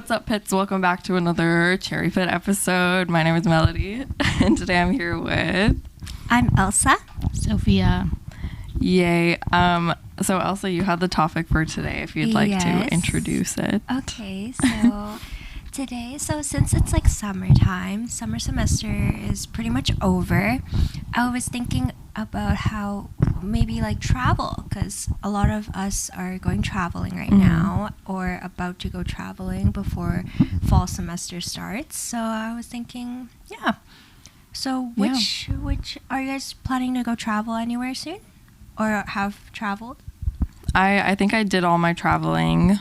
What's up, Pits? Welcome back to another Cherry Pit episode. My name is Melody, and today I'm here with... I'm Elsa. Sofia. Yay. So Elsa, you had the topic for today, if you'd like to introduce it. Okay, so today, since it's like summertime, summer semester is pretty much over, I was thinking about how maybe like travel, because a lot of us are going traveling right now or about to go traveling before fall semester starts. So I was thinking, so which are you guys planning to go travel anywhere soon or have traveled? I think I did all my traveling.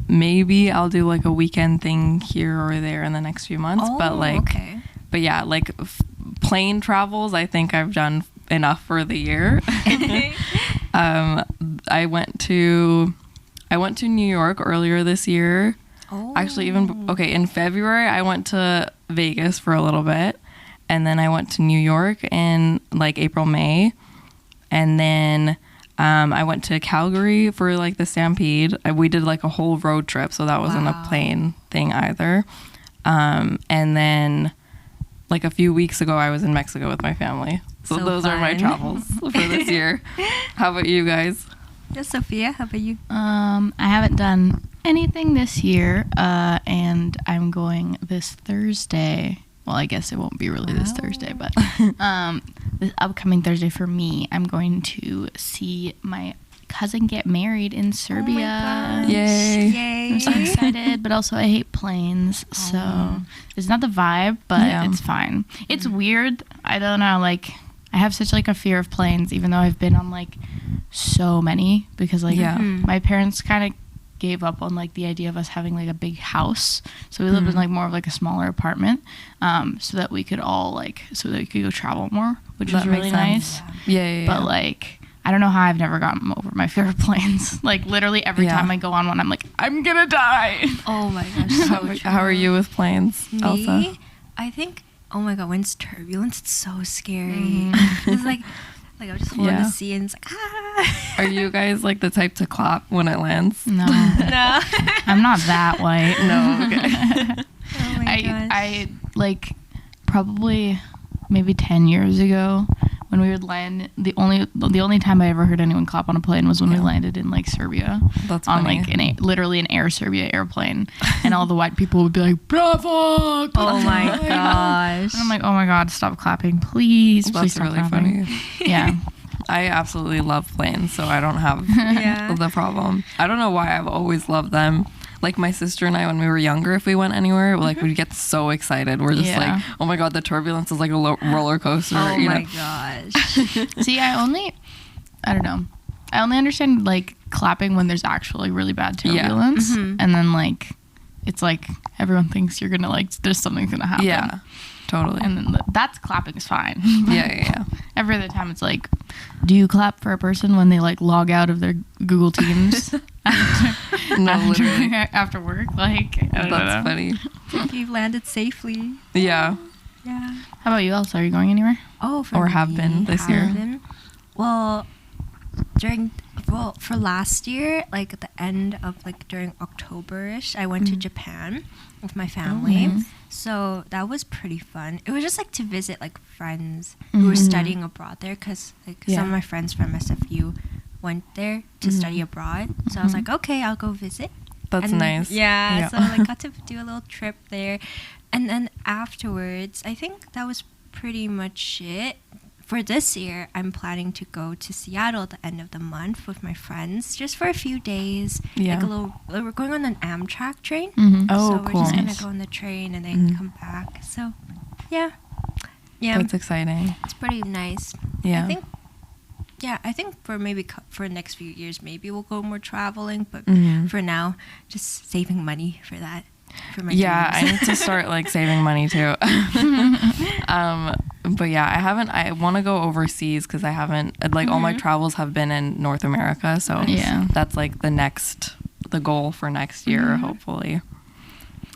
Maybe I'll do like a weekend thing here or there in the next few months. But yeah, like plane travels, I think I've done enough for the year. I went to New York earlier this year. Actually, in February, I went to Vegas for a little bit, and then I went to New York in like April, May, and then I went to Calgary for like the Stampede. We did like a whole road trip, so that wasn't a plane thing either. And then like a few weeks ago, I was in Mexico with my family. So those are my travels for this year. How about you guys? Yes, Sophia, how about you? I haven't done anything this year, and I'm going this Thursday. Well, I guess it won't be really this Thursday, but this upcoming Thursday for me, I'm going to see my cousin get married in Serbia. Oh my gosh. Yay. I'm so excited, but also I hate planes, so it's not the vibe, but it's fine. It's weird. I don't know, like, I have such like a fear of planes, even though I've been on like so many, because like my parents kind of gave up on like the idea of us having like a big house, so we lived in like more of like a smaller apartment, so that we could all like go travel more, which is really nice. Yeah. But like, I don't know how I've never gotten over my fear of planes. Like literally every time I go on one, I'm like, I'm gonna die. Oh my gosh. How are you with planes, Elsa? I think, oh my god, when it's turbulence, it's so scary. It's like I just hold the sea and it's like, ah. Are you guys like the type to clap when it lands? No. No. I'm not that white. No, okay. Oh my gosh. I like probably maybe 10 years ago when we would land, the only time I ever heard anyone clap on a plane was when we landed in like Serbia. That's on funny. like literally an Air Serbia airplane, and all the white people would be like, "Bravo!" Oh my gosh. And I'm like, "Oh my god, stop clapping, please!" That's Please stop really clapping. funny. Yeah. I absolutely love planes, so I don't have the problem. I don't know why I've always loved them. Like my sister and I, when we were younger, if we went anywhere, like we'd get so excited. We're just like, oh my god, the turbulence is like a roller coaster. Oh you my know? gosh. See, I only understand like clapping when there's actually really bad turbulence, and then like it's like everyone thinks you're gonna like there's something's gonna happen. Yeah, totally. And then that's clapping is fine. Yeah. Every other time it's like, do you clap for a person when they like log out of their Google Teams after work? Like, that's funny. You've landed safely. Yeah. Yeah. How about you, Elsa? Are you going anywhere? Oh, have been this year? Well, for last year, like at the end of like during October-ish, I went to Japan with my family. So that was pretty fun. It was just like to visit like friends who were studying abroad there, because like some of my friends from SFU went there to study abroad. So I was like, okay, I'll go visit. That's nice. Yeah, so like got to do a little trip there. And then afterwards, I think that was pretty much it. For this year, I'm planning to go to Seattle at the end of the month with my friends, just for a few days. Yeah. Like we're going on an Amtrak train. Oh, so we're cool. just going to go on the train and then come back. So, yeah. That's exciting. It's pretty nice. Yeah. I think for the next few years, maybe we'll go more traveling. But for now, just saving money for that. For my dreams. I need to start like saving money too. But yeah, I want to go overseas, because I haven't, like all my travels have been in North America. So that's like the goal for next year, hopefully.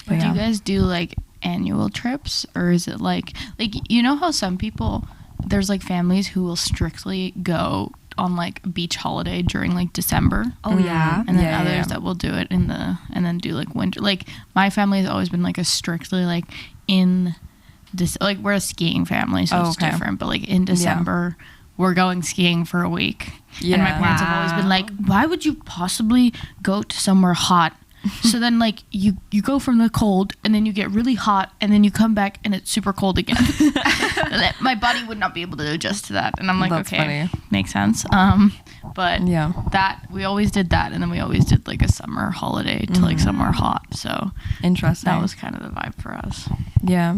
But do you guys do like annual trips, or is it like you know how some people, there's like families who will strictly go on like beach holiday during like December. Oh yeah. And then others that will do it and then do like winter. Like my family has always been like a strictly like in this, like we're a skiing family, so it's different. But like in December, we're going skiing for a week. Yeah. And my parents have always been like, why would you possibly go to somewhere hot? So then like you go from the cold and then you get really hot and then you come back and it's super cold again. My body would not be able to adjust to that. And I'm like, that's okay, funny. Makes sense. But that we always did that, and then we always did like a summer holiday to like somewhere hot. So interesting. That was kind of the vibe for us. Yeah.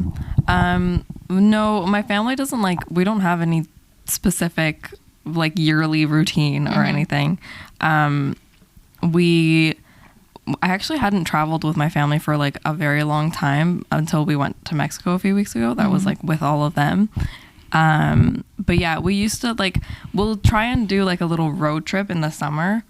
No, my family doesn't like, we don't have any specific like yearly routine or anything. I actually hadn't traveled with my family for like a very long time until we went to Mexico a few weeks ago. That was like with all of them. But yeah, we used to like, we'll try and do like a little road trip in the summer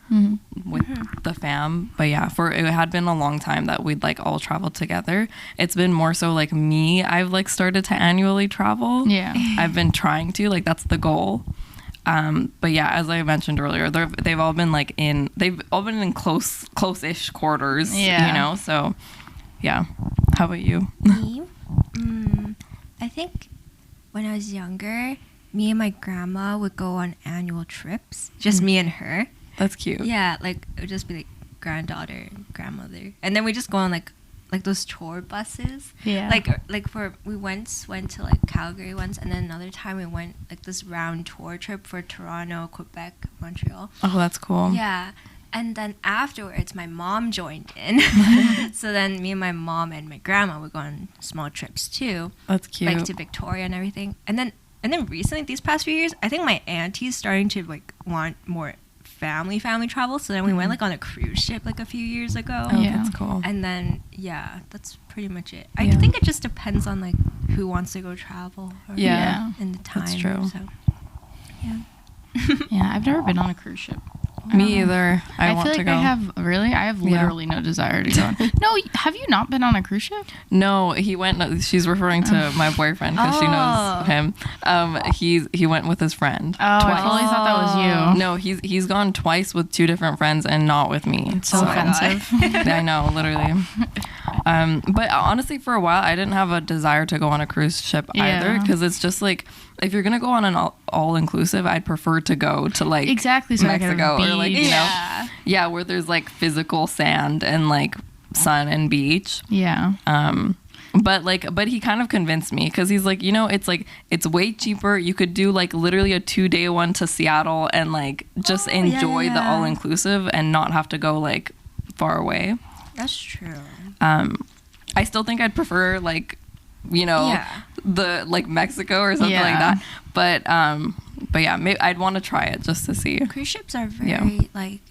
with the fam. But yeah, it had been a long time that we'd like all traveled together. It's been more so like me, I've like started to annually travel. Yeah. I've been trying to, like that's the goal. But yeah, as I mentioned earlier, they've all been in close-ish quarters, you know, so yeah. How about you? Me? I think when I was younger, me and my grandma would go on annual trips, just me and her. That's cute. Yeah, like it would just be like granddaughter and grandmother. And then we just go on like those tour buses. Yeah. We once went to like Calgary once, and then another time we went like this round tour trip for Toronto, Quebec, Montreal. Oh, that's cool. Yeah. And then afterwards, my mom joined in. So then me and my mom and my grandma would go on small trips too. That's cute. Like to Victoria and everything. And then recently, these past few years, I think my auntie's starting to like want more family travel. So then we went like on a cruise ship like a few years ago. Oh, that's cool. And then that's pretty much it. I think it just depends on like who wants to go travel. Or in the time. That's true. So yeah, I've never been on a cruise ship. Me either. I want feel like to go. I have literally no desire to go. No, have you not been on a cruise ship? No, he went. She's referring to my boyfriend because she knows him. He went with his friend. Oh, twice. I totally thought that was you. No, he's gone twice with two different friends and not with me. It's so offensive. I know, literally. But honestly, for a while, I didn't have a desire to go on a cruise ship either, because it's just like, if you're gonna go on an all-inclusive, I'd prefer to go to like Mexico or like, you know, where there's like physical sand and like sun and beach. Yeah. But he kind of convinced me, because he's like, you know, it's way cheaper. You could do like literally a 2-day one to Seattle and like just enjoy the all-inclusive and not have to go like far away. That's true. I still think I'd prefer like, you know, the like Mexico or something like that. But yeah, maybe I'd want to try it just to see. Cruise ships are very like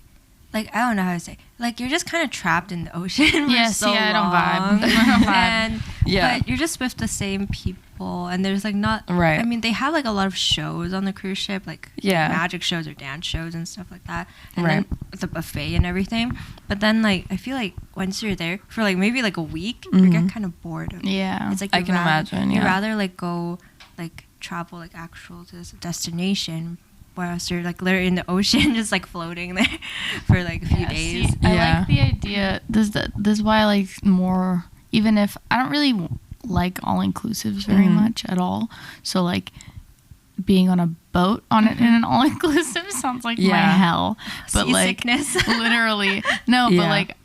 I don't know how to say. Like you're just kind of trapped in the ocean for so long. I don't vibe. And but you're just with the same people, and there's like not. Right. I mean, they have like a lot of shows on the cruise ship, like magic shows or dance shows and stuff like that. And then the buffet and everything. But then like I feel like once you're there for like maybe like a week, you get kind of bored of it. Yeah. It's like I can imagine. You'd rather like go like travel like actual to this destination. Whereas you're like literally in the ocean, just like floating there for like a few days. See, I like the idea. This is why I like more. Even if I don't really like all inclusives very much at all, so like being on a boat on it in an all inclusive sounds like my hell. But seasickness. Like literally no, but like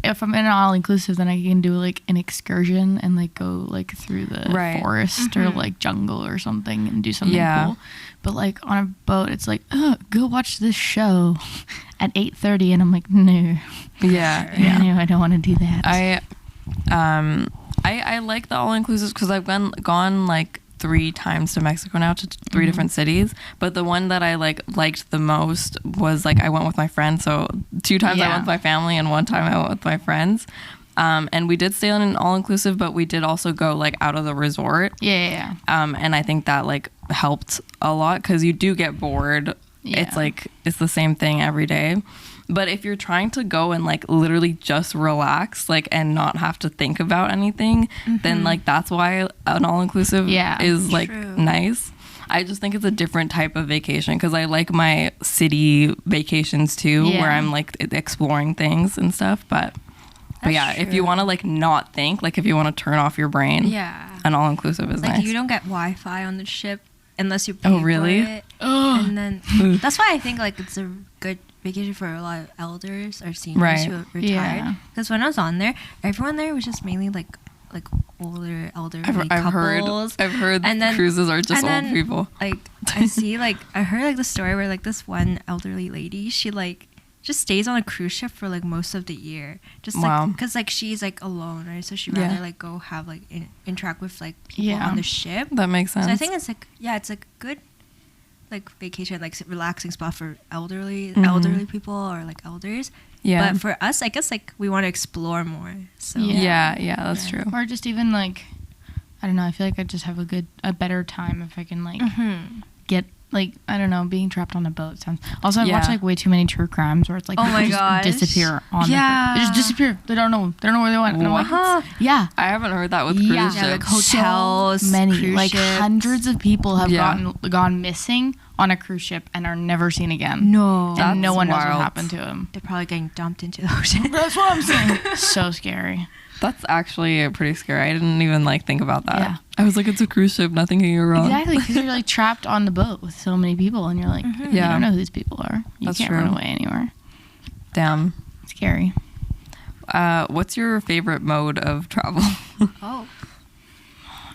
if I'm in an all inclusive, then I can do like an excursion and like go like through the forest or like jungle or something and do something cool. But like on a boat, it's like, go watch this show at 8:30, and I'm like, no. Yeah. No, I don't want to do that. I like the all inclusives because I've gone like 3 times to Mexico now, to 3 different cities. But the one that I liked the most was like I went with my friends. So 2 times I went with my family, and 1 time I went with my friends. And we did stay on an all-inclusive, but we did also go like out of the resort. Yeah. And I think that like helped a lot, because you do get bored. Yeah. It's like, it's the same thing every day. But if you're trying to go and like literally just relax, like, and not have to think about anything, then like that's why an all-inclusive is like nice. I just think it's a different type of vacation because I like my city vacations too, where I'm like exploring things and stuff. But yeah, true. If you want to like not think, like if you want to turn off your brain, an all-inclusive is nice. Like you don't get Wi-Fi on the ship unless you pay for it. And then that's why I think like it's a good vacation for a lot of elders or seniors who are retired. Because when I was on there, everyone there was just mainly like older elderly couples. I've heard and then, cruises are just old people. Like I heard like the story where like this one elderly lady, she like just stays on a cruise ship for like most of the year, just like because like she's like alone, right? So she'd rather like go have like interact with like people on the ship. That makes sense. So I think it's like it's like good like vacation, like relaxing spot for elderly people or like elders. Yeah. But for us, I guess like we want to explore more. So that's true. Or just even like, I don't know. I feel like I just have a better time if I can like get like, I don't know, being trapped on a boat sounds. Also, I watch like way too many true crimes where it's like people just disappear on the boat. They just disappear. They don't know where they went. And I'm like, I haven't heard that with cruise ships. Like hotels, so many, like hundreds of people have gone missing on a cruise ship and are never seen again. And no one knows what happened to them. They're probably getting dumped into the ocean. That's what I'm saying. So scary. That's actually pretty scary. I didn't even like think about that. Yeah. I was like, it's a cruise ship. Nothing can go wrong. Exactly, because you're like trapped on the boat with so many people, and you're like, you don't know who these people are. You can't run away anywhere. Damn. Scary. What's your favorite mode of travel?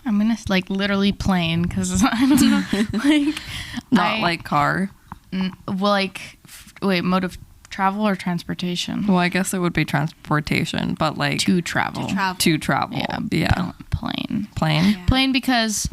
I'm gonna like literally plane because I don't know, like not like car. Well, like mode of travel or transportation? Well, I guess it would be transportation, but like to travel. Yeah. Plane. Yeah. Plane because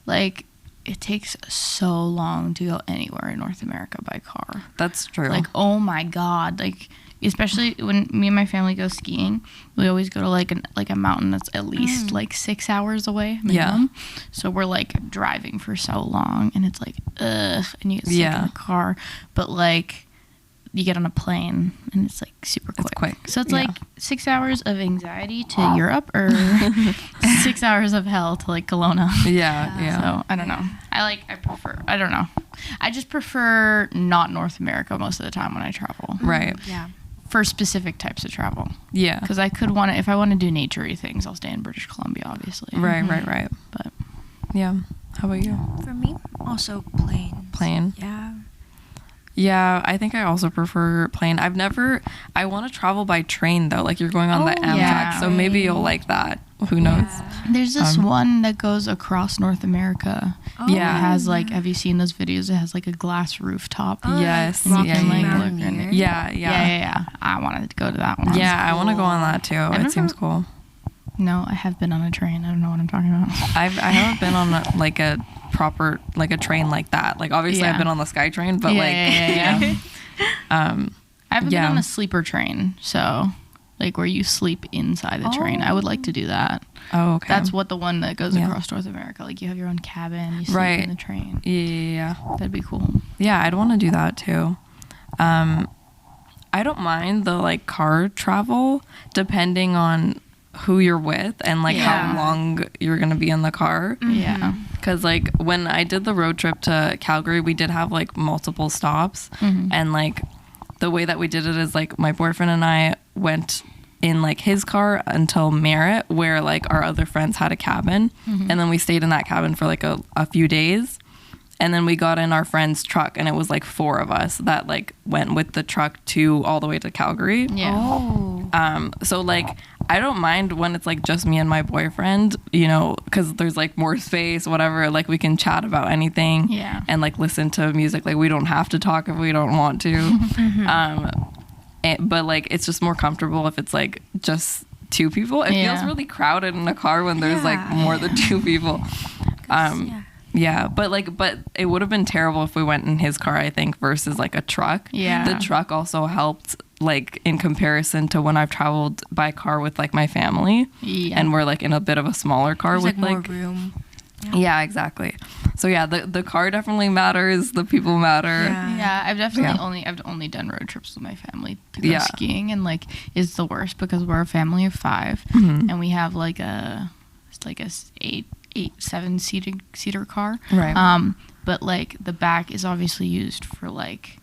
like it takes so long to go anywhere in North America by car. That's true. Like, oh my God, like especially when me and my family go skiing, we always go to like a mountain that's at least like 6 hours away minimum. Yeah. So we're like driving for so long, and it's like and you get stuck in the car. But like you get on a plane and it's like super quick. It's quick. So it's like 6 hours of anxiety to Europe or 6 hours of hell to like Kelowna. Yeah. So I don't know. I don't know. I just prefer not North America most of the time when I travel. Right. Yeah. For specific types of travel. Yeah. Because if I want to do nature-y things, I'll stay in British Columbia, obviously. Right. But yeah. How about you? For me, also plane. Yeah. Yeah, I think I also prefer plane. I want to travel by train though. Like you're going on the Amtrak, so maybe you'll like that. Who knows? There's this one that goes across North America. It has like, have you seen those videos? It has like a glass rooftop. Yes. Yeah. I wanted to go to that one. Yeah, I want to go on that too. It seems cool. No, I have been on a train. I don't know what I'm talking about. I haven't been on a proper like a train like that. Like obviously I've been on the SkyTrain, but I haven't been on a sleeper train, so like where you sleep inside the train. I would like to do that. Oh, okay. That's what the one that goes across North America. Like you have your own cabin, you sleep in the train. Yeah. That'd be cool. Yeah, I'd want to do that too. I don't mind the like car travel depending on who you're with and like how long you're gonna be in the car. Yeah. Because like when I did the road trip to Calgary, we did have like multiple stops, and like the way that we did it is like my boyfriend and I went in like his car until Merritt, where like our other friends had a cabin, and then we stayed in that cabin for like a few days, and then we got in our friend's truck, and it was like 4 of us that like went with the truck to all the way to Calgary. So like I don't mind when it's like just me and my boyfriend, you know, because there's like more space, whatever, like we can chat about anything and like listen to music. Like we don't have to talk if we don't want to. But like it's just more comfortable if it's like just 2 people. It feels really crowded in a car when there's like more than 2 people. But it would have been terrible if we went in his car, I think, versus like a truck. The truck also helped like in comparison to when I've traveled by car with like my family, and we're like in a bit of a smaller car. There's with like more room. Yeah, exactly. So yeah, the car definitely matters. The people matter. I've definitely only done road trips with my family to go skiing, and like it's the worst because we're a family of 5, and we have like a 8 seven-seater car. Right. But like the back is obviously used for like,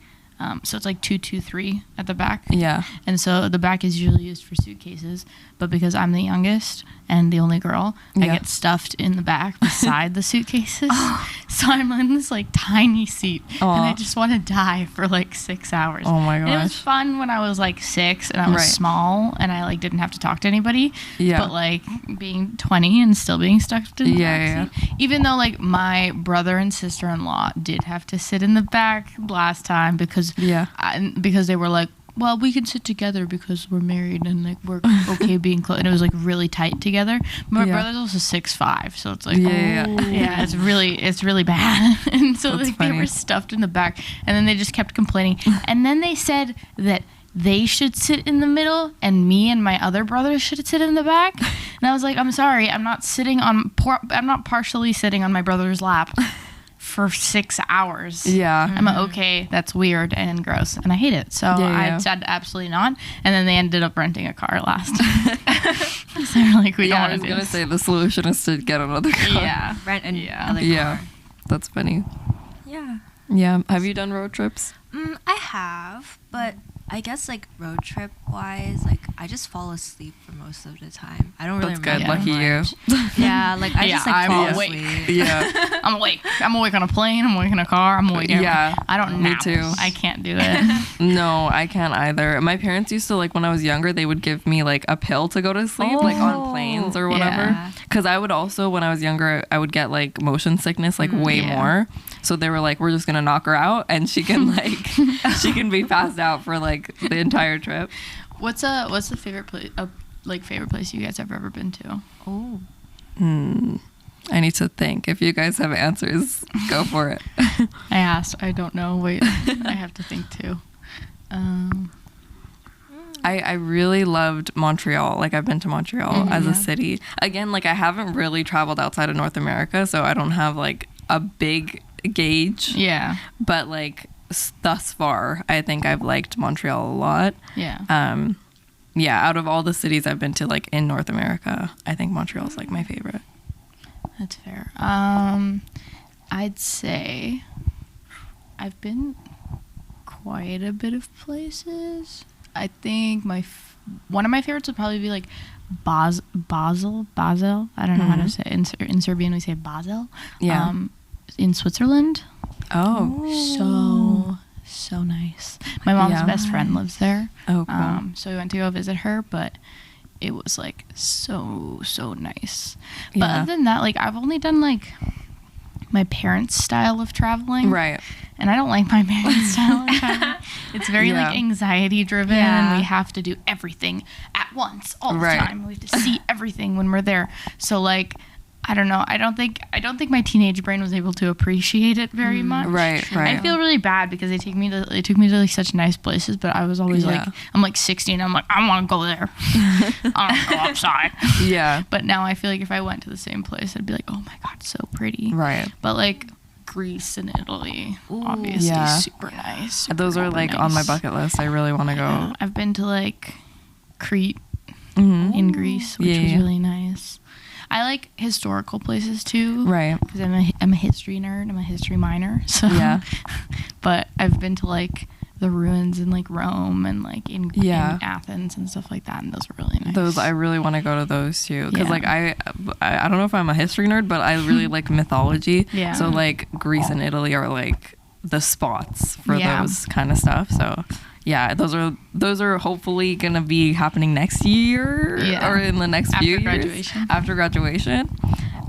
so it's like 223 at the back. Yeah. And so the back is usually used for suitcases, but because I'm the youngest and the only girl, I get stuffed in the back beside the suitcases. So I'm in this like tiny seat, and I just want to die for like 6 hours. Oh my gosh. And it was fun when I was like 6 and I was small and I like didn't have to talk to anybody. Yeah. But like being 20 and still being stuck in the back seat, even though like my brother and sister-in-law did have to sit in the back last time because because they were like, well, we can sit together because we're married and like we're okay being close. And it was like really tight together. My brother's also 6'5", so it's like it's really bad. And so like they were stuffed in the back, and then they just kept complaining. And then they said that they should sit in the middle and me and my other brother should sit in the back. And I was like, I'm sorry, I'm not partially sitting on my brother's lap for 6 hours. Yeah. I'm like, okay, that's weird and gross, and I hate it. So I said absolutely not. And then they ended up renting a car last. So they're like, we don't want to do this. I was gonna say the solution is to get another car. Yeah, rent another car. Yeah, that's funny. Yeah. Yeah. Have you done road trips? I have, but I guess like road trip wise, like I just fall asleep for most of the time. I don't really remember. Lucky you. Yeah, like I just like fall awake. asleep. Yeah. I'm awake. I'm awake on a plane. I'm awake in a car. I'm awake. Yeah. I don't Me nap. too. I can't do it. No, I can't either. My parents used to, like, when I was younger, they would give me like a pill to go to sleep, like on planes or whatever. Because I would also, when I was younger, I would get like motion sickness, like way more. So they were like, we're just gonna knock her out, and she can like she can be passed out for like the entire trip. What's the favorite place? Favorite place you guys have ever been to? Oh. I need to think. If you guys have answers, go for it. I asked. I don't know. Wait, I have to think too. I really loved Montreal. Like, I've been to Montreal as a city. Again, like, I haven't really traveled outside of North America, so I don't have like a big gauge. Yeah. But like thus far, I think I've liked Montreal a lot. Yeah. Out of all the cities I've been to, like, in North America, I think Montreal's like my favorite. That's fair. I'd say I've been quite a bit of places. I think one of my favorites would probably be like Basel. I don't know how to say it. In Serbian we say Basel. Yeah. In Switzerland. Oh. So nice. My mom's best friend lives there. Oh, cool. So we went to go visit her, but it was like so nice. But other than that, like I've only done like my parents' style of traveling. Right. And I don't like my parents' style of traveling. It's very like anxiety driven, and we have to do everything at once all the time. We have to see everything when we're there. So like, I don't know. I don't think my teenage brain was able to appreciate it very much. Right. I feel really bad because they took me to like such nice places, but I was always like, I'm like 16. I'm like, I want to go there. I want to go outside. Yeah. But now I feel like if I went to the same place, I'd be like, oh my God, so pretty. Right. But like Greece and Italy, obviously super nice. Those are like on my bucket list. I really want to go. I've been to like Crete in Greece, which was really nice. I like historical places too, right? Because I'm a history nerd. I'm a history minor, so But I've been to like the ruins in like Rome and like in Athens and stuff like that, and those are really nice. Those I really want to go to those too, because like I don't know if I'm a history nerd, but I really like mythology. Yeah. So like Greece and Italy are like the spots for those kind of stuff. So. Yeah, those are hopefully gonna be happening next year or in the next few years after graduation.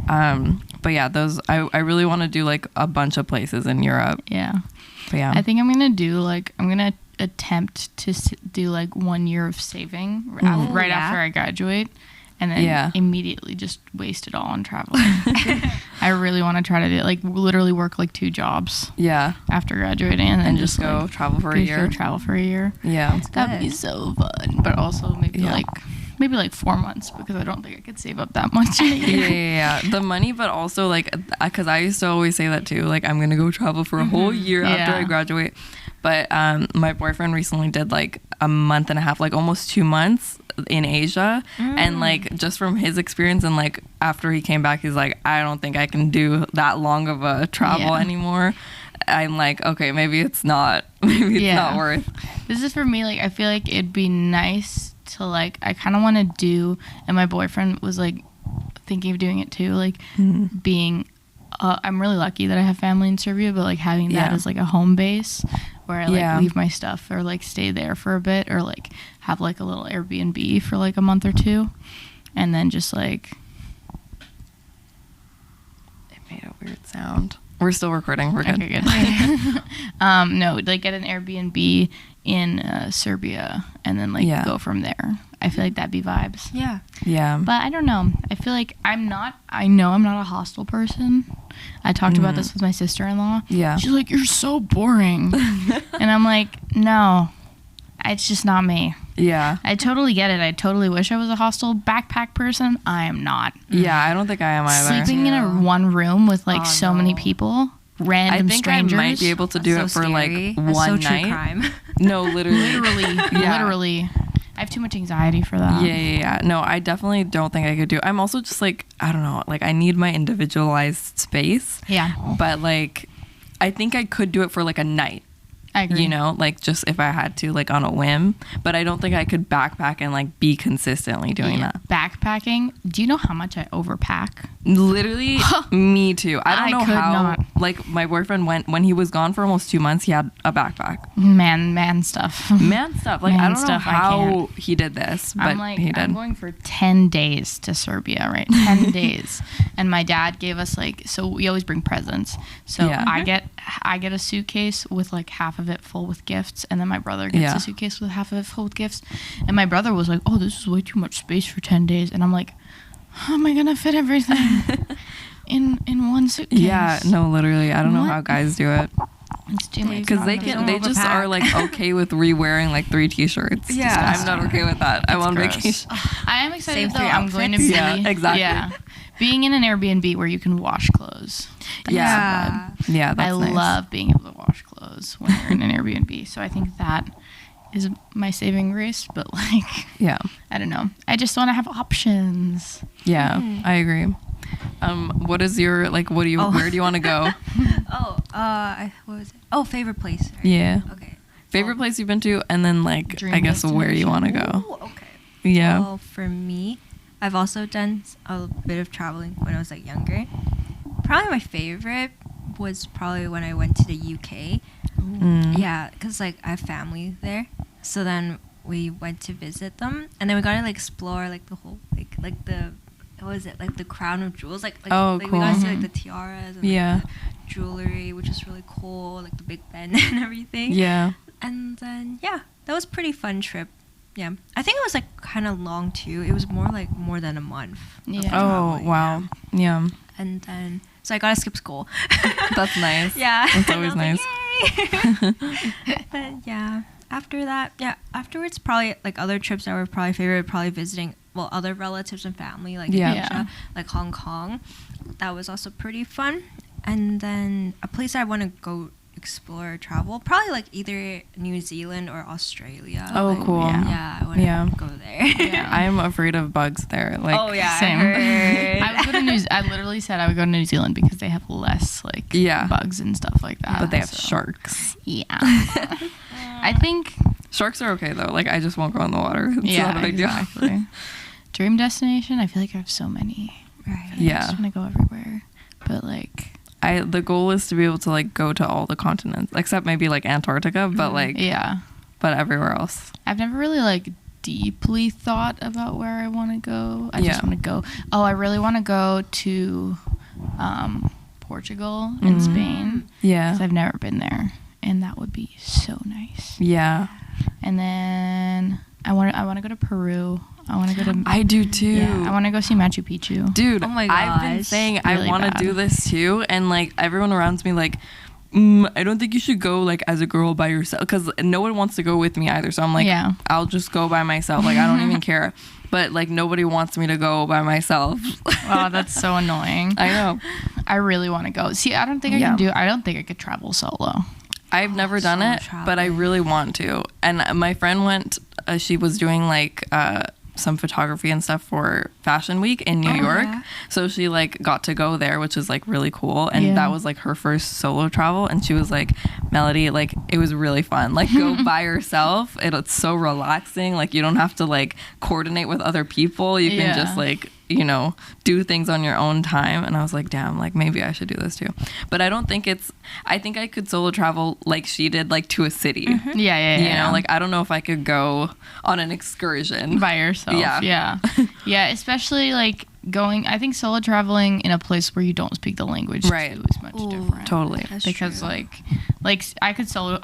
But yeah, those I really want to do like a bunch of places in Europe. Yeah, but yeah, I think I'm gonna attempt to do like 1 year of saving right after I graduate. And then immediately just waste it all on traveling. I really want to try to do like literally work like 2 jobs. Yeah. After graduating, and then just go like, travel for a year. Travel for a year. Yeah. That'd be so fun. But also maybe like 4 months, because I don't think I could save up that much in a year. Yeah. The money, but also like, because I used to always say that too. Like, I'm gonna go travel for a whole year after I graduate. But my boyfriend recently did like a month and a half, like almost 2 months in Asia. And like just from his experience and like after he came back, he's like, I don't think I can do that long of a travel anymore. I'm like, okay, maybe it's not not worth. This is for me, like, I feel like it'd be nice to, like, I kind of want to do, and my boyfriend was, like, thinking of doing it too, like, being, I'm really lucky that I have family in Serbia, but, like, having that as, like, a home base where I, like, leave my stuff or, like, stay there for a bit or, like, have, like, a little Airbnb for, like, a month or two, and then just, like... It made a weird sound. We're still recording. We're good. Okay, good. No, like get an Airbnb in Serbia and then like go from there. I feel like that'd be vibes. Yeah. Yeah. But I don't know. I feel like I know I'm not a hostel person. I talked about this with my sister-in-law. Yeah. She's like, you're so boring. And I'm like, no, it's just not me. Yeah. I totally get it. I totally wish I was a hostel backpack person. I am not. Yeah, I don't think I am either. Sleeping in a one room with like so many people, random strangers. I might be able to do it for scary. like one night. True crime. No, literally. Literally. I have too much anxiety for that. Yeah. No, I definitely don't think I could do it. I'm also just like, I don't know, like I need my individualized space. Yeah. But like, I think I could do it for like a night. I agree. You know, like just if I had to, like on a whim. But I don't think I could backpack and like be consistently doing that. Backpacking. Do you know how much I overpack? Literally, me too. I don't know could how. not. Like my boyfriend went when he was gone for almost 2 months. He had a backpack. Man stuff. Man stuff. Like I don't know how he did this, but I'm like, he did. I'm going for 10 days to Serbia, right? 10 days. And my dad gave us like, so we always bring presents. So I get a suitcase with like half of it full with gifts, and then my brother gets a suitcase with half of it full with gifts. And my brother was like, oh, this is way too much space for 10 days. And I'm like, how am I gonna fit everything in one suitcase? Yeah, no, literally, I don't know how guys do it. It's too much. Because they just are like okay with re-wearing like 3 t-shirts. Yeah, I'm not okay with that. I'm on vacation. I am excited Same though. 3 I'm going to be exactly. Yeah, being in an Airbnb where you can wash clothes. Yeah, that's I nice. love being able to wash clothes when you're in an Airbnb. So I think that is my saving grace. But like, I don't know. I just want to have options. Yeah, I agree. What is your like? Where do you want to go? What was it? Oh, favorite place. Right? Yeah. Okay. Favorite place you've been to, and then like Dream I guess where you want to go. Ooh, okay. Yeah. Well, for me, I've also done a bit of traveling when I was like younger. Probably my favorite was probably when I went to the UK. Yeah, because like I have family there, so then we went to visit them, and then we got to like explore like the whole like the what was it, like the crown of jewels, like cool. We got to see like the tiaras and Yeah. the jewelry, which is really cool, like the Big Ben and everything. Yeah. And then that was a pretty fun trip. Yeah, I think it was like kind of long too. It was more than a month. Yeah. Oh wow. Yeah. And then so I gotta skip school. That's nice. Yeah. That's always nice. But yeah, after that, afterwards probably like other trips that were probably favorite, probably visiting other relatives and family like in Asia, like Hong Kong. That was also pretty fun. And then a place I want to go explore or travel, probably like either New Zealand or Australia. Oh, like, cool. Yeah, I want to go there. Yeah. I'm afraid of bugs there. Like, same. I I would go to I literally said I would go to New Zealand because they have less like bugs and stuff like that. But they have sharks. Yeah. I think Sharks are okay though. Like I just won't go in the water. It's not a big deal. Dream destination, I feel like I have so many. Right. I just want to go everywhere. But like the goal is to be able to like go to all the continents except maybe like Antarctica, but like but everywhere else. I've never really like deeply thought about where I want to go. I just want to go. Oh, I really want to go to Portugal and Spain. Yeah. Because I've never been there, and that would be so nice. Yeah. And then I want to go to Peru. I want to go to. I do too. Yeah, I want to go see Machu Picchu. Dude, oh my gosh. I've been saying really I want to do this too, and like everyone around me like, I don't think you should go like as a girl by yourself because no one wants to go with me either. So I'm like, I'll just go by myself. Like I don't even care. But like nobody wants me to go by myself. Oh, that's so annoying. I know. I really want to go. See, I don't think I can do. I don't think I could travel solo. I've never done it, but I really want to. And my friend went. She was doing like some photography and stuff for Fashion Week in New York. Yeah. So she like got to go there, which is like really cool. And that was like her first solo travel. And she was like, Melody, like it was really fun. Like go by yourself. It's so relaxing. Like you don't have to like coordinate with other people. You can just like, you know, do things on your own time. And I was like, damn, like maybe I should do this too. But I don't think I think I could solo travel like she did, like to a city. Mm-hmm. You know, like I don't know if I could go on an excursion by yourself. Yeah, especially like I think solo traveling in a place where you don't speak the language too is much different. Totally. That's because true. like I could solo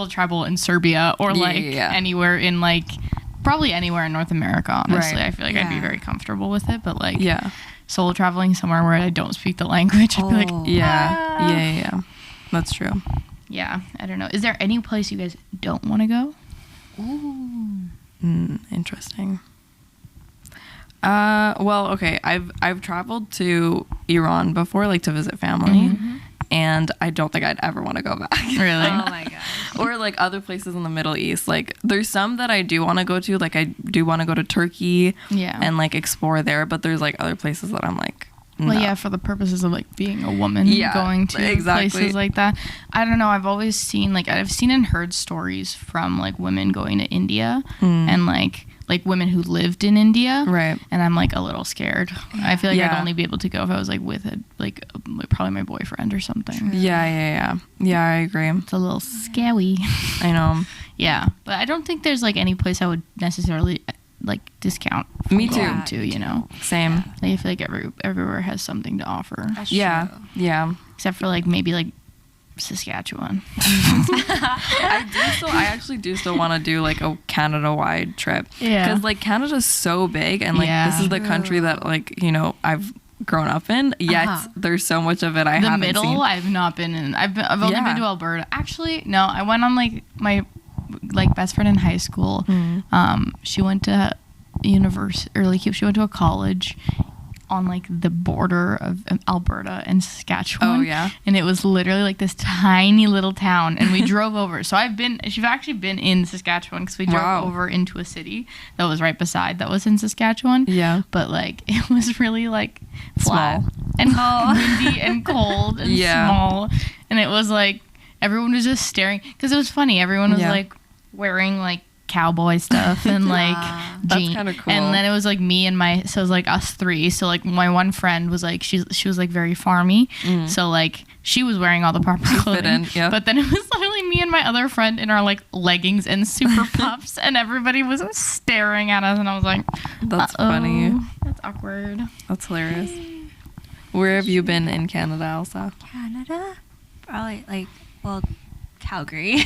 travel in Serbia or anywhere in like probably anywhere in North America, honestly. I feel like I'd be very comfortable with it, but like solo traveling somewhere where I don't speak the language, I'd be like, yeah. That's true. Yeah, I don't know. Is there any place you guys don't want to go? Ooh. Interesting. Well, okay. I've traveled to Iran before, like to visit family. Mm-hmm. And I don't think I'd ever want to go back. Really? Oh my gosh. Or like other places in the Middle East. Like there's some that I do want to go to. Like I do want to go to Turkey and like explore there. But there's like other places that I'm like, no. Well, yeah, for the purposes of like being a woman going to places like that. I don't know. I've always seen I've seen and heard stories from like women going to India and like women who lived in India. Right. And I'm like a little scared. I feel like I'd only be able to go if I was like with probably my boyfriend or something. True. Yeah, I agree. It's a little scary. I know. Yeah. But I don't think there's like any place I would necessarily like discount. Me too. Going to, you know. Same. Like, I feel like everywhere has something to offer. That's true. Yeah. Except for like maybe like Saskatchewan. I actually do still want to do like a Canada-wide trip. Yeah. Because like Canada's so big and like this is the country that like, you know, I've grown up in, yet there's so much of it I haven't seen. The middle I've not been in. I've only been to Alberta. Actually, no, I went on like my like best friend in high school. She went to university, or like she went to a college on like the border of Alberta and Saskatchewan. Oh yeah. And it was literally like this tiny little town, and we drove over. So she's actually been in Saskatchewan because we drove over into a city that was right beside that was in Saskatchewan. Yeah. But like it was really like flat and windy and cold and small, and it was like everyone was just staring because it was funny. Everyone was like wearing like cowboy stuff and like jeans. That's kind of cool. And then it was like me and so it was like us three. So like my one friend was like she was like very farmy. So like she was wearing all the proper clothing. But then it was literally me and my other friend in our like leggings and super puffs, and everybody was staring at us, and I was like, that's funny. That's awkward. That's hilarious. Where have you been in Canada, Elsa? Canada? Probably like Calgary.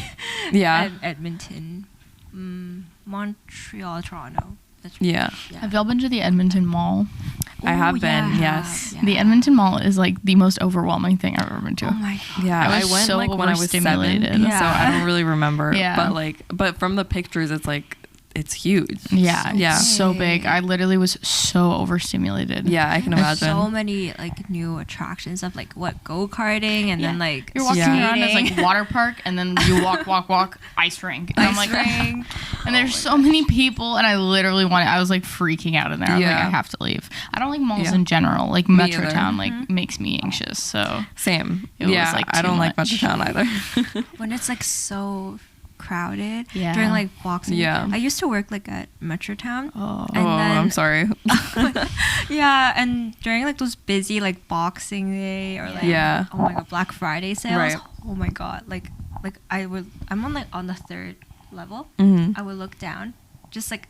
Yeah. Edmonton. Montreal, Toronto. Have y'all been to the Edmonton Mall? I have been, yes. Yeah. The Edmonton Mall is like the most overwhelming thing I've ever been to. Oh my god. Yeah, I went like when I was 7, so I don't really remember. But from the pictures, it's like it's huge. Yeah. So big. I literally was so overstimulated. Yeah, I can imagine. So many like new attractions of like go-karting and then like you're walking around as like water park, and then you walk ice rink. And I'm like, and there's so many people, and I literally I was like freaking out in there. I was like, I have to leave. I don't like malls in general. Like Metrotown like makes me anxious. So same. It was like I don't like Metrotown either. When it's like so crowded during like Boxing Day. I used to work like at Metrotown. I'm sorry. And during like those busy like Boxing Day or like oh my god, Black Friday sales. Oh my god, like I'm on the 3rd level. I would look down, just like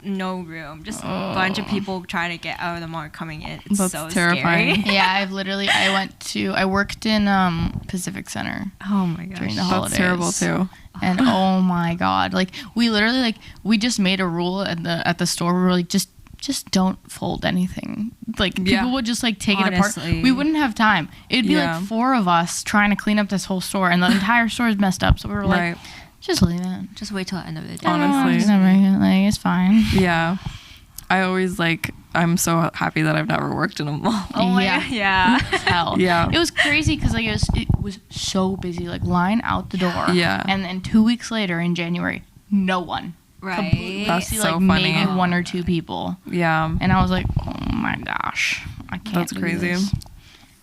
no room, just a bunch of people trying to get out of the mall coming in. It's so terrifying. Scary. I worked in Pacific Center. Oh my gosh, during the holidays. That's terrible too. And oh my god, like we literally like we just made a rule at the store. We were like just don't fold anything. Like people would just like take it apart. We wouldn't have time. It'd be like 4 of us trying to clean up this whole store, and the entire store is messed up. So we were like, just leave it. Just wait till the end of the day. Honestly, like it's fine. Yeah, I always like. I'm so happy that I've never worked in a mall. Oh my god, hell. Yeah. It was crazy because like it was so busy. Like line out the door. Yeah. And then 2 weeks later in January, no one. Right. That's see, so like, funny. maybe one or two people. Yeah. And I was like, oh my gosh, I can't. That's do crazy. this.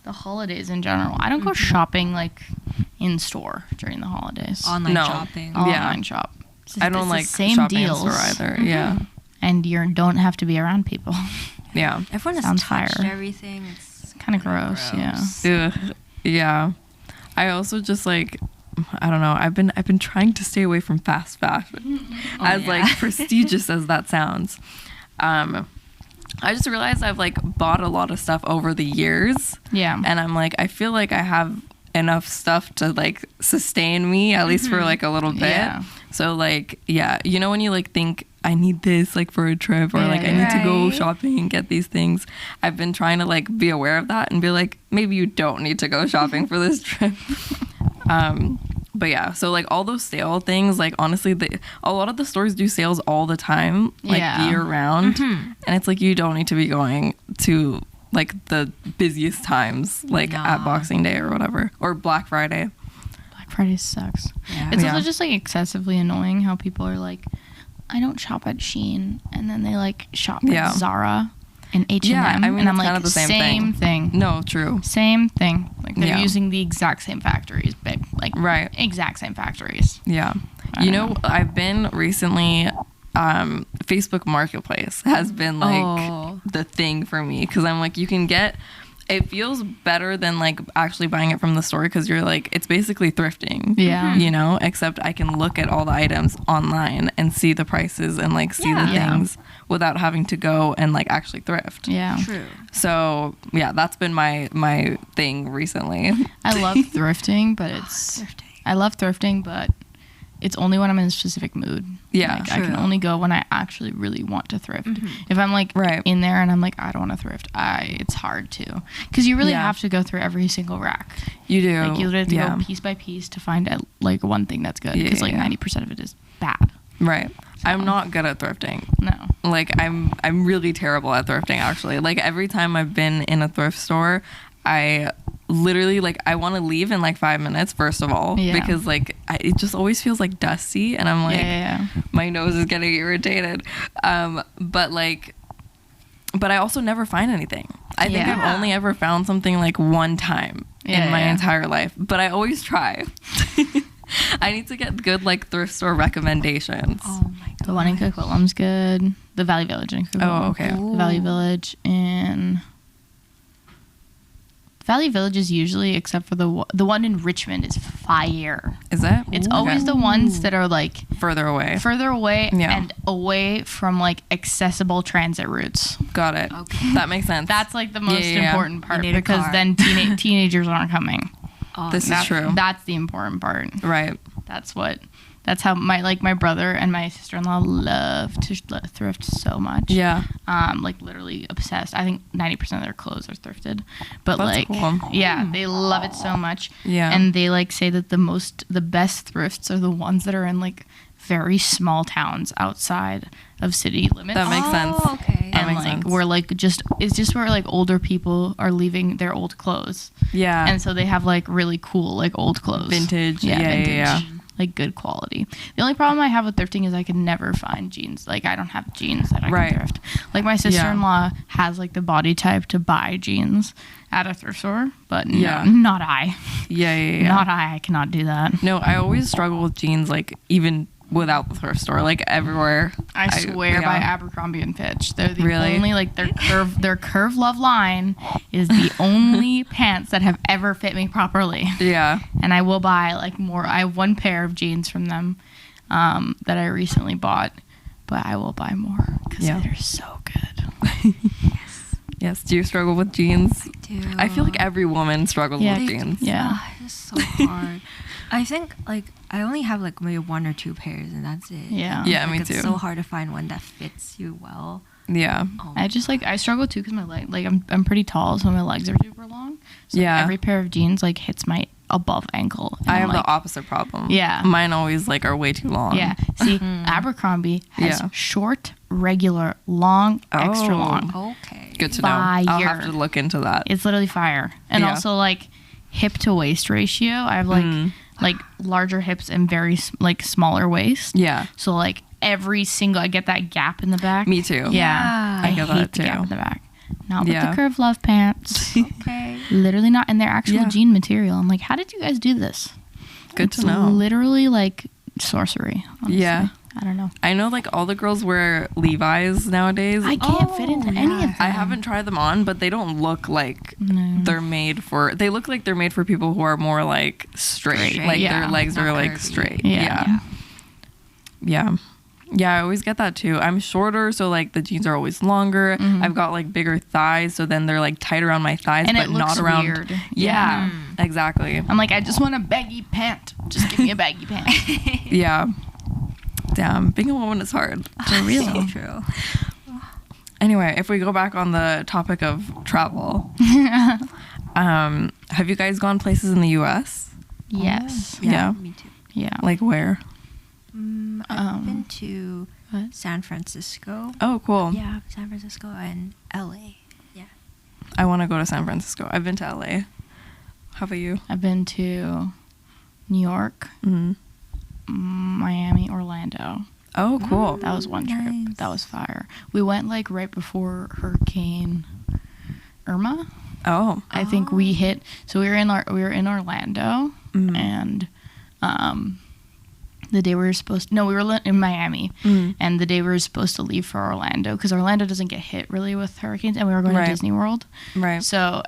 The holidays in general. I don't go shopping like in store during the holidays. Online No. shopping. Online shop. I don't It's like the same shopping deals. in store either. Yeah. And you don't have to be around people. Yeah. Everyone has Sounds touched fire. everything. It's Kind of gross, yeah. Ugh. Yeah. I also just like, I don't know. I've been trying to stay away from fast fashion, as like prestigious as that sounds. I just realized I've like bought a lot of stuff over the years. Yeah. And I'm like, I feel like I have enough stuff to like sustain me at least for like a little bit. Yeah. So like, yeah, you know when you like think I need this like for a trip or Yeah, like I need to go right. shopping and get these things. I've been trying to like be aware of that and be like, maybe you don't need to go shopping for this trip. But yeah, so like all those sale things, like honestly, a lot of the stores do sales all the time, like Yeah. year round. And it's like you don't need to be going to like the busiest times, like at Nah. Boxing Day or whatever, or Black Friday. Black Friday sucks. Yeah. It's Yeah. also just like excessively annoying how people are like, I don't shop at Shein, and then they like shop Yeah. at Zara and H&M, Yeah, I mean, and I'm it's like, kind of the same thing. No, true. Same thing. Like they're Yeah. using the exact same factories, babe. Like Right. exact same factories. Yeah. I You don't know, I've been recently, Facebook Marketplace has been like Oh. the thing for me because I'm like, you can get, it feels better than like actually buying it from the store because you're like, it's basically thrifting. Yeah. You know, except I can look at all the items online and see the prices and like see the Yeah. things without having to go and like actually thrift. Yeah. True. So yeah, that's been my thing recently. I love thrifting, but I love thrifting, but it's only when I'm in a specific mood. Yeah, like, I can true. only go when I actually really want to thrift. If I'm like Right. in there and I'm like, I don't want to thrift, it's hard to, because you really Yeah. have to go through every single rack. You do. Like you literally have to yeah. go piece by piece to find like one thing that's good, Yeah, because like yeah. 90% of it is bad. Right. I'm not good at thrifting. No. Like I'm really terrible at thrifting actually. Like every time I've been in a thrift store, I literally like I want to leave in like 5 minutes first of all Yeah. because like it just always feels like dusty and I'm like yeah. my nose is getting irritated. But I also never find anything. I think Yeah. I've only ever found something like one time Yeah, in my yeah. entire life, but I always try. I need to get good like thrift store recommendations. Oh my god. The one in Coquitlam's good. The Valley Village in Coquitlam. Oh, okay. The Valley Village in Valley Village is usually, except for the one in Richmond, is fire. Is it? It's Okay. always the ones that are like Further away. further away Yeah. and away from like accessible transit routes. Got it. Okay. That makes sense. That's like the most Yeah. important part, You need a because car. then teenagers aren't coming. Oh, This is That's- true. That's the important part. Right. That's how my brother and my sister-in-law love to thrift so much. Yeah. Like literally obsessed. I think 90% of their clothes are thrifted. But That's like cool. yeah, they love it so much. Yeah. And they like say that the best thrifts are the ones that are in like very small towns outside of city limits. That makes sense. Oh, okay. That and makes like sense. where like it's just where like older people are leaving their old clothes. Yeah. And so they have like really cool like old clothes. Vintage. Yeah, Yeah, vintage. yeah. Like good quality. The only problem I have with thrifting is I can never find jeans. Like I don't have jeans that I Right. can thrift. Like my sister-in-law has like the body type to buy jeans at a thrift store, but Yeah. not I. Yeah. Not I. I cannot do that. No, I always struggle with jeans, like even without the thrift store, like everywhere. I swear by yeah. Abercrombie and Fitch. They're the Really? only like their curve love line is the only pants that have ever fit me properly. Yeah. And I will buy like more. I have one pair of jeans from them that I recently bought, but I will buy more because Yeah. they're so good. Yes. Do you struggle with jeans? Dude. I feel like every woman struggles Yeah. with jeans. Yeah. It's so hard. I think like I only have like maybe one or two pairs and that's it. Yeah. Yeah, Like, me too. It's so hard to find one that fits you well. Yeah. Oh I just like I struggle too because my leg, like I'm pretty tall, so my legs are super long. So Yeah. every pair of jeans like hits my above ankle. And I I'm have like, the opposite problem. Yeah. Mine always like are way too long. Yeah. See, Abercrombie has Yeah. short, regular, long, extra Oh. long. Okay. Good to know. I'll have Fire. to look into that. It's literally fire. And Yeah. also like hip to waist ratio. I have like Mm. like larger hips and very like smaller waist. Yeah. So like every single, I get that gap in the back. Me too. Yeah. I get hate that the too. gap in the back. Not with the curved love pants. Okay. Literally not. And they're actual jean material. I'm like, how did you guys do this? Good to know. Literally like sorcery. Honestly. Yeah. I don't know. I know like all the girls wear Levi's nowadays. I can't fit into any of them. I haven't tried them on, but they don't look like they're made for. They look like they're made for people who are more like straight. Like their legs are like straight. Yeah. I always get that too. I'm shorter, so like the jeans are always longer. I've got like bigger thighs, so then they're like tight around my thighs, and but it looks not around. Weird. Yeah, exactly. I'm like, I just want a baggy pant. Just give me a baggy pant. Yeah. Damn, being a woman is hard. For real. So true. Anyway, if we go back on the topic of travel, have you guys gone places in the U.S.? Yes. Yeah. Me too. Yeah. Like where? I've been to San Francisco. Oh, cool. Yeah, San Francisco and LA. Yeah. I want to go to San Francisco. I've been to LA. How about you? I've been to New York, Miami, Orlando. Oh, cool. That was one trip. Nice. That was fire. We went like right before Hurricane Irma. Oh. I think we hit. So we were in Orlando, and the day we were supposed to, no, we were in Miami, and the day we were supposed to leave for Orlando, because Orlando doesn't get hit really with hurricanes, and we were going to Disney World. Right. So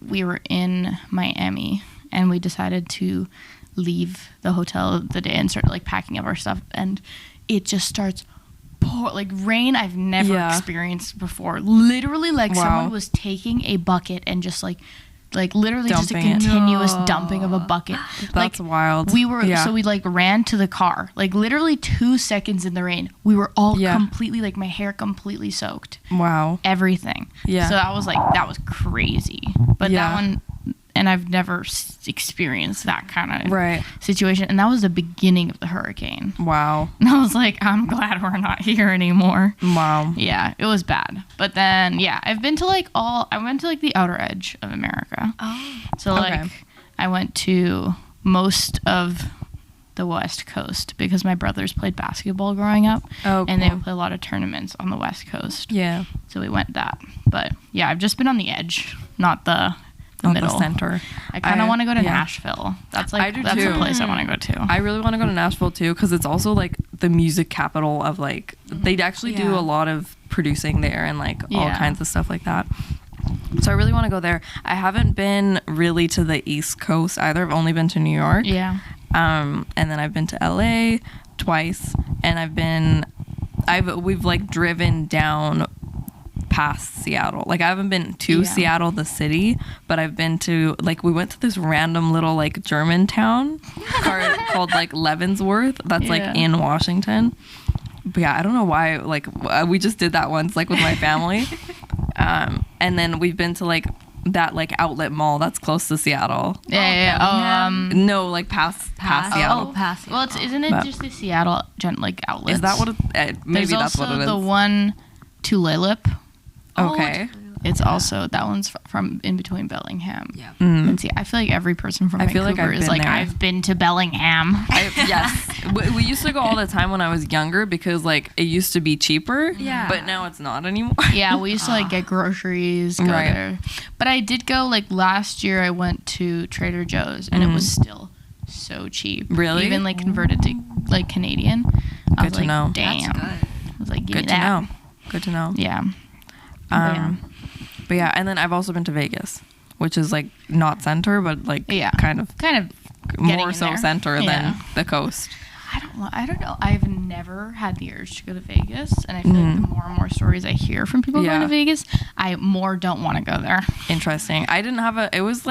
we were in Miami, and we decided to leave the hotel the day and start like packing up our stuff, and it just starts like rain I've never experienced before. Literally, like someone was taking a bucket and just like literally dumping just a continuous dumping of a bucket. That's like, wild. We were so we like ran to the car. Like literally 2 seconds in the rain, we were all completely like my hair completely soaked. Wow. Everything. Yeah. So that was crazy. But that one, and I've never experienced that kind of situation. And that was the beginning of the hurricane. Wow. And I was like, I'm glad we're not here anymore. Wow. Yeah, it was bad. But then, I've been to I went to like the outer edge of America. Oh. So like, I went to most of the West Coast because my brothers played basketball growing up. Oh, and they would play a lot of tournaments on the West Coast. Yeah. So we went that. But yeah, I've just been on the edge, not the middle. The center. I kind of want to go to Nashville. That's like that's the place I want to go to. I really want to go to Nashville too, because it's also like the music capital of like they actually do a lot of producing there and like all kinds of stuff like that. So I really want to go there. I haven't been really to the East Coast either. I've only been to New York. Yeah. And then I've been to LA twice, and we've like driven down past Seattle. Like I haven't been to Seattle the city, but I've been to like we went to this random little like German town called like Leavenworth that's like in Washington. But yeah, I don't know why like we just did that once like with my family. And then we've been to like that like outlet mall that's close to Seattle. No, like past Seattle. Oh, past Seattle. Well, isn't it just the Seattle like outlets? Is that what maybe that's what it is. There's also the one to Lillip. Okay. It's also that one's from in between Bellingham. Yeah. And see, I feel like every person from Vancouver is like, I've been to Bellingham. Yes. We used to go all the time when I was younger because like it used to be cheaper. Yeah. But now it's not anymore. Yeah, we used to like get groceries, go there. But I did go like last year. I went to Trader Joe's and it was still so cheap. Really? Even like converted to like Canadian. I was Good to like, know. Damn. That's good. I was like, give Good me that. Good to know. Yeah. But yeah, and then I've also been to Vegas, which is like not center, but like kind of more so there. center than the coast. I don't know. I've never had the urge to go to Vegas, and I feel like the more and more stories I hear from people going to Vegas, I more don't want to go there. Interesting. I didn't have it was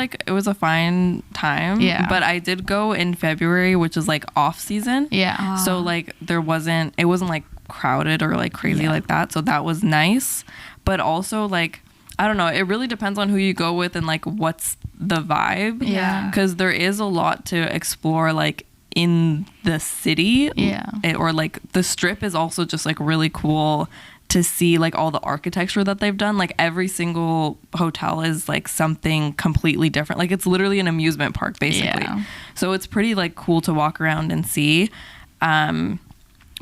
a fine time. Yeah. But I did go in February, which is like off season. Yeah. So like it wasn't like crowded or like crazy like that. So that was nice. But also like I don't know, it really depends on who you go with and like what's the vibe. Yeah. Because there is a lot to explore like in the city. Yeah. Or like the Strip is also just like really cool to see like all the architecture that they've done. Like every single hotel is like something completely different. Like it's literally an amusement park basically. Yeah. So it's pretty like cool to walk around and see.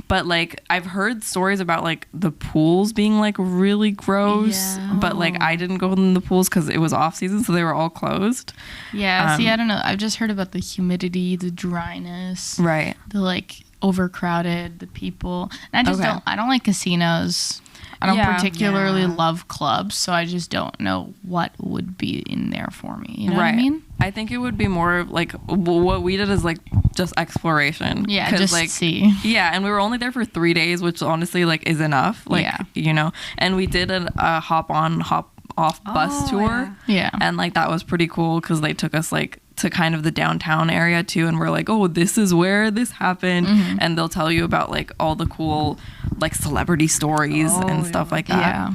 But like I've heard stories about like the pools being like really gross, but like I didn't go in the pools because it was off season, so they were all closed. Yeah, see, I don't know. I've just heard about the humidity, the dryness, right? The like overcrowded, the people. And I just I don't like casinos. I don't particularly love clubs, so I just don't know what would be in there for me. You know what I mean? I think it would be more like what we did is like just exploration. Yeah, just like, see. Yeah, and we were only there for 3 days, which honestly like is enough. Like, you know, and we did a hop on, hop off bus tour. Yeah. And like that was pretty cool because they took us like to kind of the downtown area too, and we're like, oh, this is where this happened, and they'll tell you about like all the cool like celebrity stories and stuff like that. Yeah.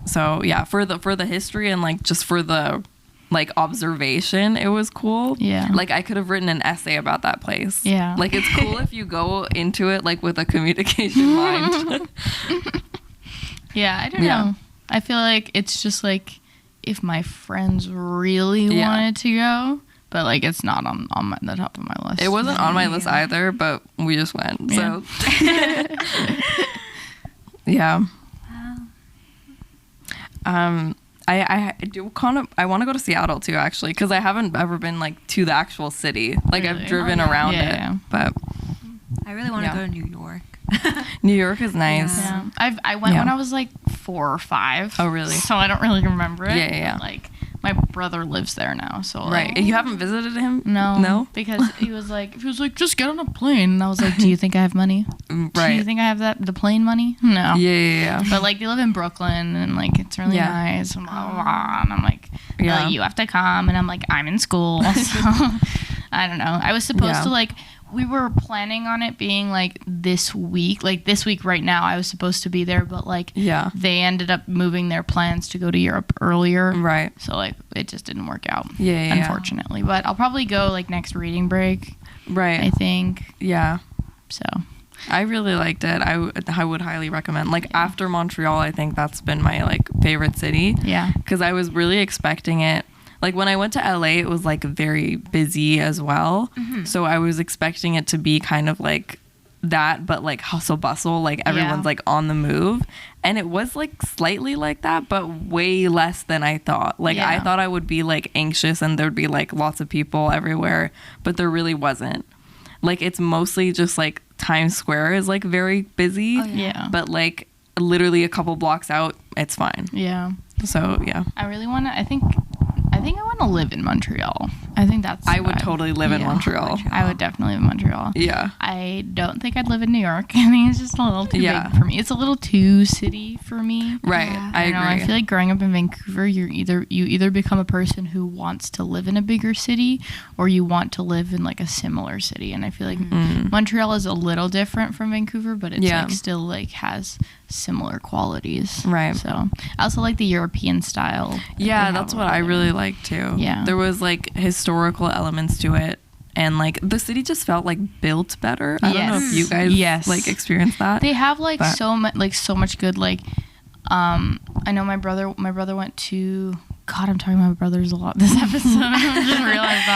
So yeah, for the history and like just for the like observation, it was cool. Yeah. Like I could have written an essay about that place. Yeah. Like it's cool if you go into it like with a communication mind. Yeah, I don't know. I feel like it's just like if my friends really wanted to go, but like it's not on the top of my list. It wasn't on my list either, but we just went. Yeah. So yeah. I do kind of I want to go to Seattle too, actually, because I haven't ever been like to the actual city. Like I've driven around it, but I really want to go to New York. New York is nice. Yeah. I went when I was like 4 or 5. Oh really? So I don't really remember it. Yeah. But, like my brother lives there now, so right. You haven't visited him? No, because he was like just get on a plane, and I was like, do you think I have money? Right. Do you think I have the plane money? No. Yeah. But like they live in Brooklyn, and like it's really nice, and blah, blah, blah, and I'm like, you have to come, and I'm like, I'm in school, so I don't know. I was supposed to like. We were planning on it being like this week right now. I was supposed to be there, but like they ended up moving their plans to go to Europe earlier. Right. So like it just didn't work out. Yeah. Unfortunately. But I'll probably go like next reading break. Right. I think. Yeah. So I really liked it. I would highly recommend. Like after Montreal, I think that's been my like favorite city. Yeah. Because I was really expecting it. Like when I went to LA, it was like very busy as well. So I was expecting it to be kind of like that, but like hustle bustle, like everyone's like on the move. And it was like slightly like that, but way less than I thought. Like I thought I would be like anxious and there'd be like lots of people everywhere, but there really wasn't. Like it's mostly just like Times Square is like very busy. Oh, yeah. But like literally a couple blocks out, it's fine. Yeah. So yeah. I really want to, I think I want to live in Montreal. I think that's I would totally live in Montreal. I would definitely live in Montreal. Yeah. I don't think I'd live in New York. I think it's just a little too big for me. It's a little too city for me. Right. Yeah. I agree. I feel like growing up in Vancouver, you either become a person who wants to live in a bigger city or you want to live in like a similar city. And I feel like Montreal is a little different from Vancouver, but it's like still like has similar qualities. Right. So I also like the European style. Yeah, that's what I really like too. Yeah. There was like historical elements to it. And like the city just felt like built better. I don't know if you guys like experienced that. They have like so much good like I know my brother went to God, I'm talking about my brothers a lot this episode. I just realized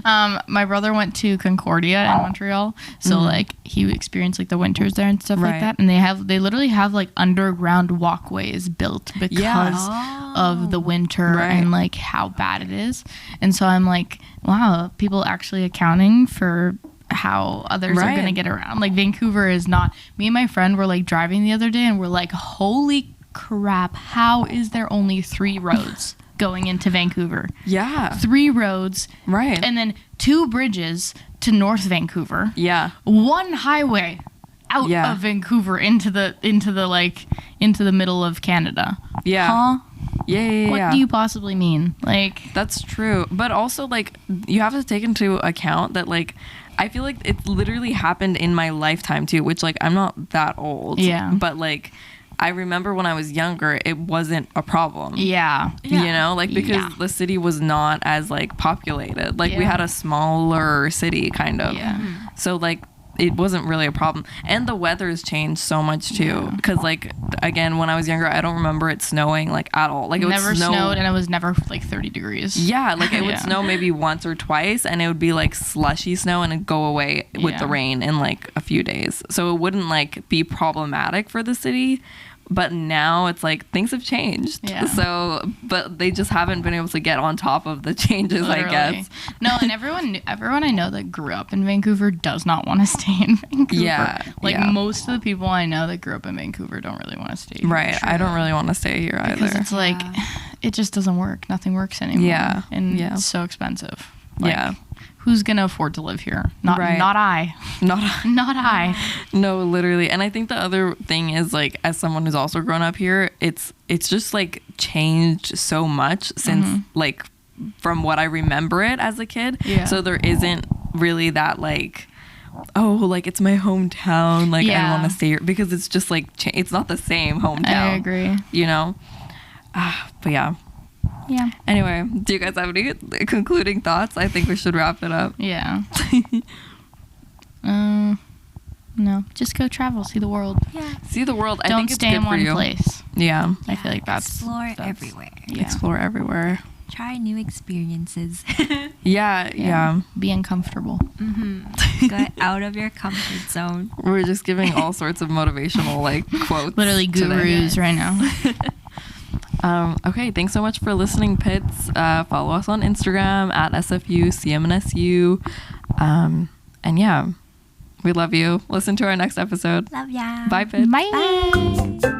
that. My brother went to Concordia in Montreal. So like he experienced like the winters there and stuff like that. And they literally have like underground walkways built because of the winter and like how bad it is. And so I'm like, wow, people actually accounting for how others are going to get around. Like Vancouver is not. Me and my friend were like driving the other day and we're like, holy crap, how is there only 3 roads going into Vancouver? Yeah. 3 roads. Right. And then 2 bridges to North Vancouver. Yeah. 1 highway out of Vancouver into the middle of Canada. Yeah. Huh? Yeah. What do you possibly mean? Like that's true. But also like you have to take into account that like I feel like it literally happened in my lifetime too, which like I'm not that old. Yeah. But like I remember when I was younger, it wasn't a problem. Yeah. You know, like because the city was not as like populated. Like we had a smaller city kind of. Yeah. So like it wasn't really a problem. And the weather's changed so much too, because like again, when I was younger, I don't remember it snowing like at all. Like it never would snowed, and it was never like 30 degrees. Yeah, like it would snow maybe once or twice, and it would be like slushy snow, and it'd go away with the rain in like a few days. So it wouldn't like be problematic for the city. But now it's like things have changed. Yeah. So, but they just haven't been able to get on top of the changes, literally. I guess. No, and everyone I know that grew up in Vancouver does not want to stay in Vancouver. Yeah. Like most of the people I know that grew up in Vancouver don't really want to stay here. Right. True. I don't really want to stay here either. Because it's like, it just doesn't work. Nothing works anymore. Yeah. And it's so expensive. Like, who's gonna afford to live here? Not I. Not I. No, literally. And I think the other thing is like, as someone who's also grown up here, it's just like changed so much since like from what I remember it as a kid. Yeah. So there isn't really that like, oh, like it's my hometown. Like I want to stay here, because it's just like it's not the same hometown. I agree. You know. But yeah. Yeah. Anyway, do you guys have any concluding thoughts? I think we should wrap it up. Yeah. No, just go travel, see the world. Yeah. See the world. I Don't think it's stay good in for one you. place. Yeah. I feel like that's explore everywhere. Yeah. Explore everywhere. Try new experiences. Yeah. Be uncomfortable. Go out of your comfort zone. We're just giving all sorts of motivational like quotes. Literally gurus right now. Okay, thanks so much for listening, Pits. Follow us on Instagram at SFU, CMNSU. And yeah, we love you. Listen to our next episode. Love ya. Bye, Pits. Bye.